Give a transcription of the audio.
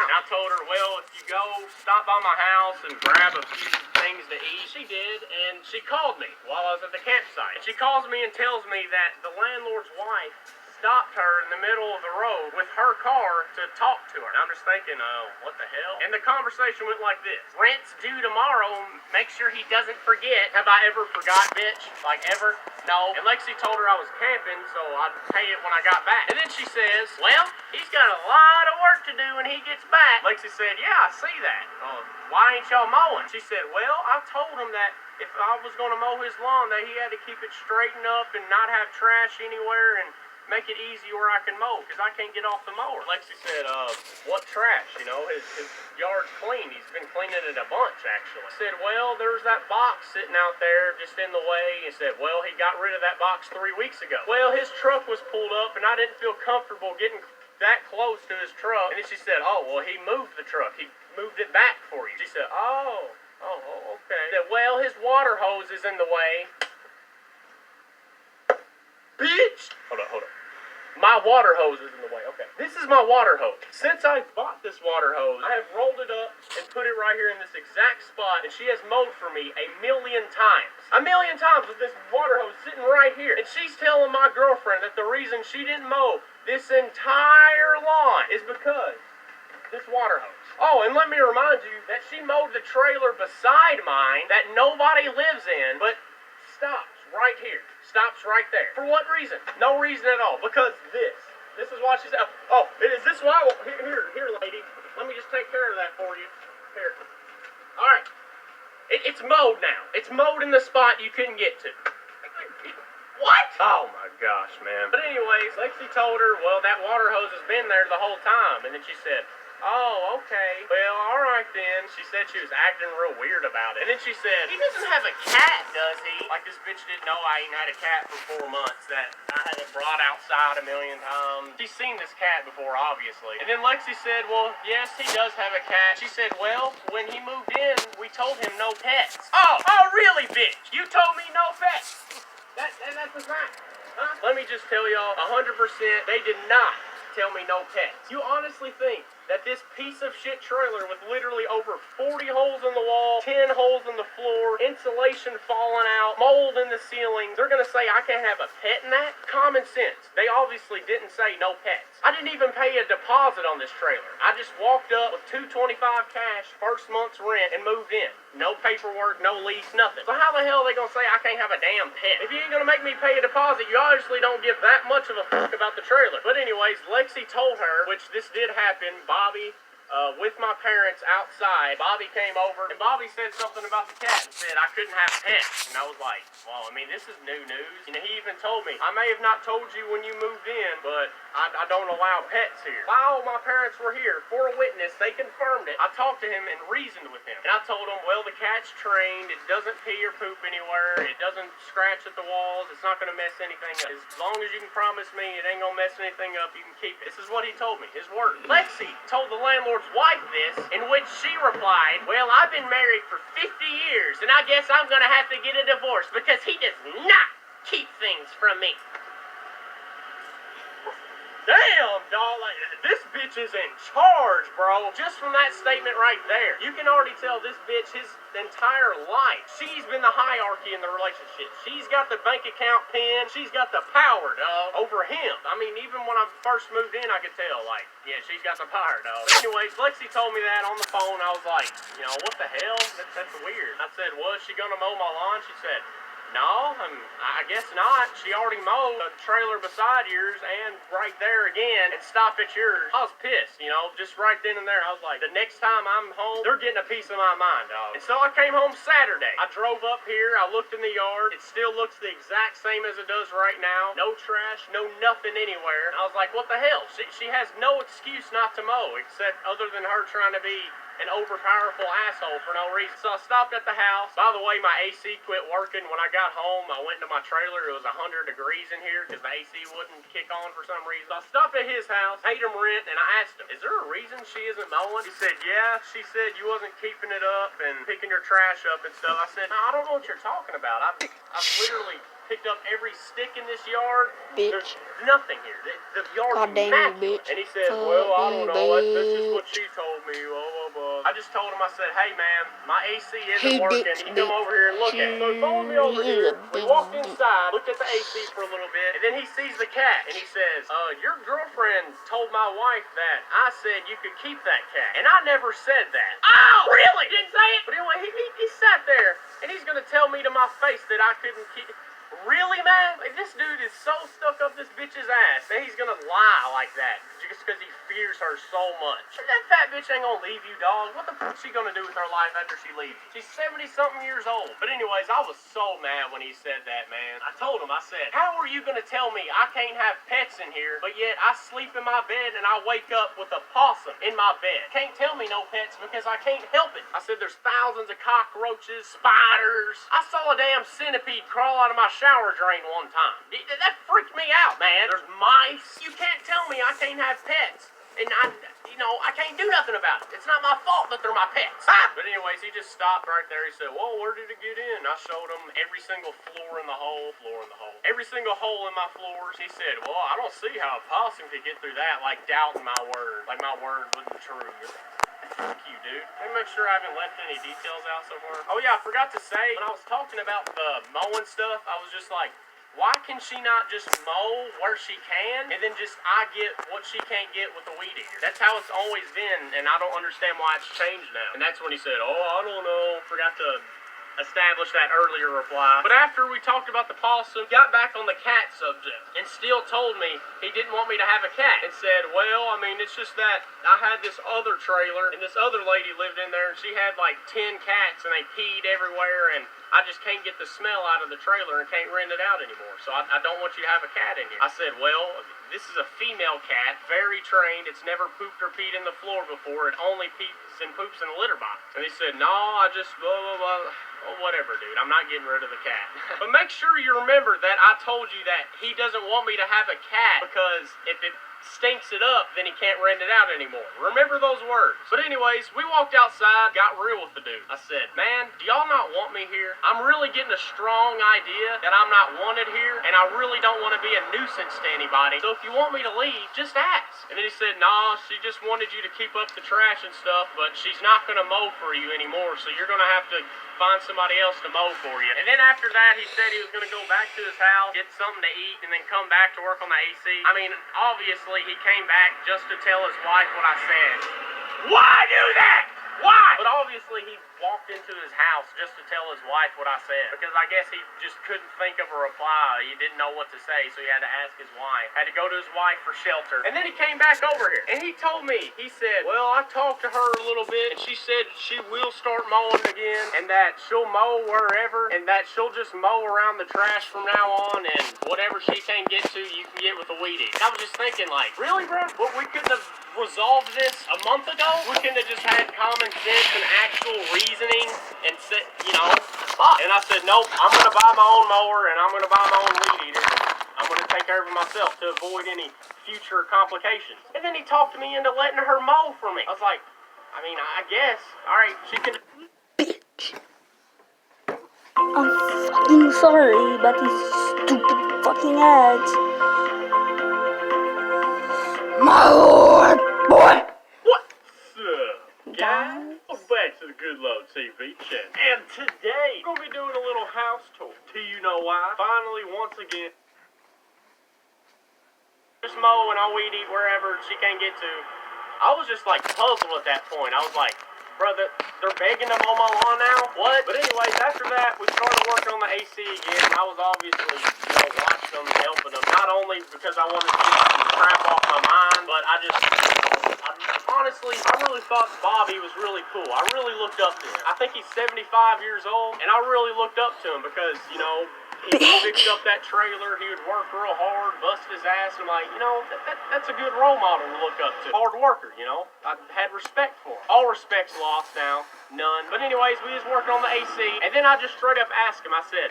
And I told her, well, if you go, stop by my house and grab a few things to eat. She did, and she called me while I was at the campsite. And she calls me and tells me that the landlord's wife stopped her in the middle of the road with her car to talk to her. And I'm just thinking, what the hell? And the conversation went like this. Rent's due tomorrow. Make sure he doesn't forget. Have I ever forgot, bitch? Like, ever? No. And Lexi told her I was camping, so I'd pay it when I got back. And then she says, well, he's got a lot of work to do when he gets back. Lexi said, yeah, I see that. Why ain't y'all mowing? She said, well, I told him that if I was going to mow his lawn, that he had to keep it straightened up and not have trash anywhere and make it easy where I can mow, because I can't get off the mower. Lexi said, what trash? You know, his yard's clean. He's been cleaning it a bunch, actually. I said, well, there's that box sitting out there just in the way. He said, well, he got rid of that box 3 weeks ago. Well, his truck was pulled up, and I didn't feel comfortable getting that close to his truck. And then she said, oh, well, he moved the truck. He moved it back for you. She said, oh, okay. I said, well, his water hose is in the way. Bitch! Hold on. My water hose is in the way. Okay. This is my water hose. Since I bought this water hose, I have rolled it up and put it right here in this exact spot, and she has mowed for me 1,000,000 times. 1,000,000 times with this water hose sitting right here. And she's telling my girlfriend that the reason she didn't mow this entire lawn is because this water hose. Oh, and let me remind you that she mowed the trailer beside mine that nobody lives in, but stops right here. Stops right there. For what reason? No reason at all. Because this is why she said, oh, is this why? Well, here, lady. Let me just take care of that for you. Here. All right. It's mowed now. It's mowed in the spot you couldn't get to. What? Oh my gosh, man. But anyways, Lexi told her, well, that water hose has been there the whole time. And then she said, oh, okay. Well, all right then. She said she was acting real weird about it. And then she said, he doesn't have a cat, does he? Like this bitch didn't know I ain't had a cat for 4 months that I had it brought outside 1,000,000 times. She's seen this cat before, obviously. And then Lexi said, well, yes, he does have a cat. She said, well, when he moved in, we told him no pets. Oh, really, bitch? You told me no pets? That's a fact. Huh? Let me just tell y'all, 100%, they did not tell me no pets. You honestly think that this piece of shit trailer with literally over 40 holes in the wall, 10 holes in the floor, insulation falling out, mold in the ceiling, they're gonna say I can't have a pet in that? Common sense. They obviously didn't say no pets. I didn't even pay a deposit on this trailer. I just walked up with $225 cash, first month's rent, and moved in. No paperwork, no lease, nothing. So how the hell are they gonna say I can't have a damn pet? If you ain't gonna make me pay a deposit, you obviously don't give that much of a fuck about the trailer. But anyways, Lexi told her, which this did happen, Bobby, with my parents outside, Bobby came over, and Bobby said something about the cat and said I couldn't have pets. And I was like, well, I mean, this is new news. And he even told me, I may have not told you when you moved in, but I don't allow pets here. While my parents were here, for a witness, they confirmed it. I talked to him and reasoned with him. And I told him, well, the cat's trained. It doesn't pee or poop anywhere. It doesn't scratch at the walls. It's not going to mess anything up. As long as you can promise me it ain't going to mess anything up, you can keep it. This is what he told me, his word. Lexi told the landlord's wife this, in which she replied, well, I've been married for 50 years, and I guess I'm going to have to get a divorce because he does not keep things from me. Damn, dog, like, this bitch is in charge, bro. Just from that statement right there, you can already tell this bitch his entire life. She's been the hierarchy in the relationship. She's got the bank account pin. She's got the power, dog, over him. I mean, even when I first moved in, I could tell, like, yeah, she's got the power, dog. But anyways, Lexi told me that on the phone. I was like, you know, what the hell? That's weird. I said, was she gonna mow my lawn? She said, no, I guess not. She already mowed a trailer beside yours and right there again and stopped at yours. I was pissed, you know, just right then and there. I was like, the next time I'm home, they're getting a piece of my mind, dog. And so I came home Saturday. I drove up here. I looked in the yard. It still looks the exact same as it does right now. No trash, no nothing anywhere. And I was like, what the hell? She has no excuse not to mow except other than her trying to be an overpowerful asshole for no reason. So I stopped at the house. By the way, my AC quit working when I got home. I went to my trailer. It was 100 degrees in here because the AC wouldn't kick on for some reason. So I stopped at his house, paid him rent, and I asked him, is there a reason she isn't mowing? He said, yeah. She said you wasn't keeping it up and picking your trash up and stuff. I said, no, I don't know what you're talking about. I've literally picked up every stick in this yard. Bitch. There's nothing here. The yard's God damn you, immaculate. bitch. And he said, well, I don't know. That's just what she told me. I just told him, I said, hey, man, my AC isn't working. You come over here and look at it. So he followed me over here. We walked inside, looked at the AC for a little bit, and then he sees the cat, and he says, your girlfriend told my wife that I said you could keep that cat. And I never said that. Oh, really? Didn't say it? But anyway, he sat there, and he's going to tell me to my face that I couldn't keep... Really, man? Like, this dude is so stuck up this bitch's ass that he's gonna lie like that just because he fears her so much. That fat bitch ain't gonna leave you, dog. What the fuck is she gonna do with her life after she leaves you? She's 70-something years old. But anyways, I was so mad when he said that, man. I told him, I said, how are you gonna tell me I can't have pets in here, but yet I sleep in my bed and I wake up with a possum in my bed? Can't tell me no pets because I can't help it. I said, there's thousands of cockroaches, spiders. I saw a damn centipede crawl out of my shower drain one time. That freaked me out, man. There's mice. You can't tell me I can't have pets. And I can't do nothing about it. It's not my fault that they're my pets. But anyways, he just stopped right there. He said, well, where did it get in? I showed him every single floor in the hole. Every single hole in my floors. He said, well, I don't see how a possum could get through that, like doubting my word. Like my word wasn't true. Fuck you, dude. Let me make sure I haven't left any details out somewhere. Oh yeah, I forgot to say, when I was talking about the mowing stuff, I was just like, why can she not just mow where she can, and then just I get what she can't get with the weed eater? That's how it's always been, and I don't understand why it's changed now. And that's when he said, oh, I don't know, forgot to establish that earlier reply. But after we talked about the possum, got back on the cat subject, and still told me he didn't want me to have a cat, and said, well, I mean, it's just that I had this other trailer, and this other lady lived in there, and she had like 10 cats, and they peed everywhere, and I just can't get the smell out of the trailer and can't rent it out anymore, so I don't want you to have a cat in here. I said, well, this is a female cat, very trained, it's never pooped or peed in the floor before, it only pees and poops in the litter box. And he said, no, I just blah, blah, blah. Oh, whatever, dude. I'm not getting rid of the cat. But make sure you remember that I told you that he doesn't want me to have a cat because if it stinks it up, then he can't rent it out anymore. Remember those words. But anyways, we walked outside, got real with the dude. I said, man, do y'all not want me here? I'm really getting a strong idea that I'm not wanted here, and I really don't want to be a nuisance to anybody. So if you want me to leave, just ask. And then he said, nah, she just wanted you to keep up the trash and stuff, but she's not going to mow for you anymore, so you're going to have to find somebody else to mow for you. And then after that, he said he was going to go back to his house, get something to eat, and then come back to work on the AC. I mean, obviously, he came back just to tell his wife what I said. Why do that? Why? But obviously, he walked into his house just to tell his wife what I said. Because I guess he just couldn't think of a reply. He didn't know what to say, so he had to ask his wife. Had to go to his wife for shelter. And then he came back over here. And he told me, he said, well, I talked to her a little bit, and she said she will start mowing again, and that she'll mow wherever, and that she'll just mow around the trash from now on, and whatever she can't get to, you can get with the weed eater. I was just thinking, like, really, bro? What, we couldn't have resolved this a month ago? We couldn't have just had common sense and actual reasoning and said, fuck. And I said, nope, I'm going to buy my own mower and I'm going to buy my own weed eater. I'm going to take care of it myself to avoid any future complications. And then he talked me into letting her mow for me. I was like, I mean, I guess. All right, she can... Bitch. I'm fucking sorry about these stupid fucking ads. My lord, boy. What's up, guys? Welcome back to the Good Load TV channel. And today, we're going to be doing a little house tour. Do you know why? Finally, once again, just mow and I'll weed eat wherever she can't get to. I was just like puzzled at that point. I was like, brother, they're begging to mow my lawn now? What? But anyways, after that, we started working on the AC again. I was obviously, watching them, helping them. Not only because I wanted to get some crap off my mind, but I honestly, I really thought Bobby was really cool. I really looked up to him. I think he's 75 years old, and I really looked up to him because, he picked up that trailer, he would work real hard, bust his ass, and I'm like, that's a good role model to look up to. Hard worker, I had respect for him. All respect's lost now, none. But anyways, we was working on the AC, and then I just straight up asked him, I said,